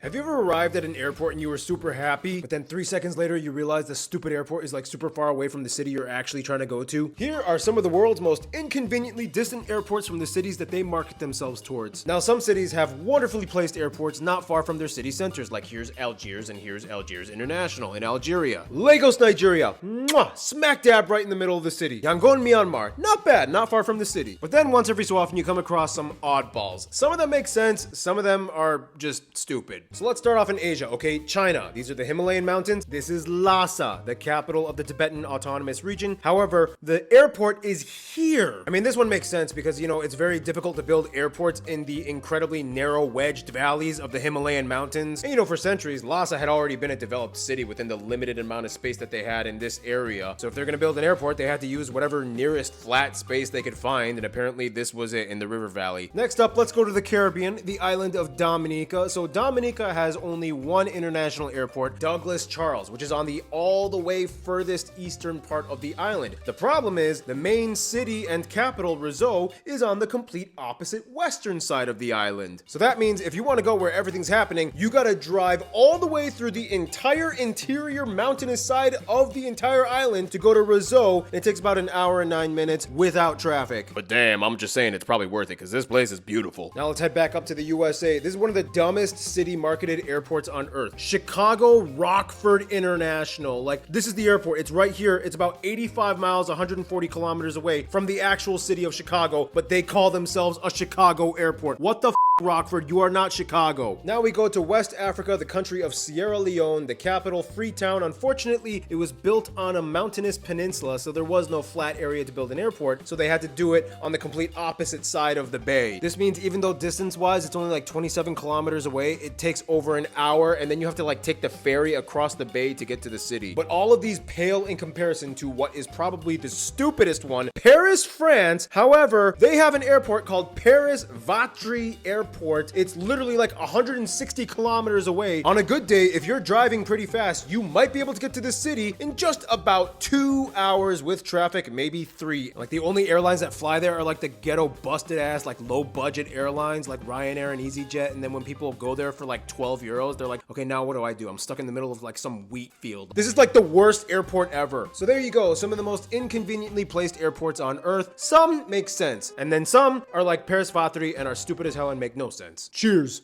Have you ever arrived at an airport and you were super happy, but then 3 seconds later you realize the stupid airport is like super far away from the city you're actually trying to go to? Here are some of the world's most inconveniently distant airports from the cities that they market themselves towards. Now, some cities have wonderfully placed airports not far from their city centers, like here's Algiers and here's Algiers International in Algeria. Lagos, Nigeria, mwah, smack dab right in the middle of the city. Yangon, Myanmar, not bad, not far from the city. But then once every so often you come across some oddballs. Some of them make sense, some of them are just stupid. So let's start off in Asia, okay? China. These are the Himalayan mountains. This is Lhasa, the capital of the Tibetan Autonomous Region. However, the airport is here. I mean, this one makes sense because, you know, it's very difficult to build airports in the incredibly narrow wedged valleys of the Himalayan mountains. And, you know, for centuries, Lhasa had already been a developed city within the limited amount of space that they had in this area. So if they're going to build an airport, they had to use whatever nearest flat space they could find. And apparently this was it in the river valley. Next up, let's go to the Caribbean, the island of Dominica. So Dominica has only one international airport, Douglas Charles, which is on the all the way furthest eastern part of the island. The problem is the main city and capital, Rizzo, is on the complete opposite western side of the island. So that means if you want to go where everything's happening, you gotta drive all the way through the entire interior mountainous side of the entire island to go to Rizzo. It takes about an hour and 9 minutes without traffic. But damn, I'm just saying it's probably worth it because this place is beautiful. Now let's head back up to the USA. This is one of the dumbest city marketed airports on earth. Chicago Rockford International. Like, this is the airport. It's right here. It's about 85 miles, 140 kilometers away from the actual city of Chicago, but they call themselves a Chicago airport. What the Rockford, you are not Chicago. Now we go to West Africa, the country of Sierra Leone, the capital, Freetown. Unfortunately, it was built on a mountainous peninsula, so there was no flat area to build an airport, so they had to do it on the complete opposite side of the bay. This means even though distance-wise it's only like 27 kilometers away, it takes over an hour, and then you have to like take the ferry across the bay to get to the city. But all of these pale in comparison to what is probably the stupidest one, Paris, France. However, they have an airport called Paris Vatry Airport. It's literally like 160 kilometers away. On a good day, if you're driving pretty fast, you might be able to get to the city in just about 2 hours with traffic, maybe 3. Like, the only airlines that fly there are like the ghetto busted ass, like low budget airlines like Ryanair and EasyJet. And then when people go there for like 12 euros, they're like, okay, now what do? I'm stuck in the middle of like some wheat field. This is like the worst airport ever. So there you go. Some of the most inconveniently placed airports on earth. Some make sense. And then some are like Paris Vatry and are stupid as hell and make no sense. Cheers.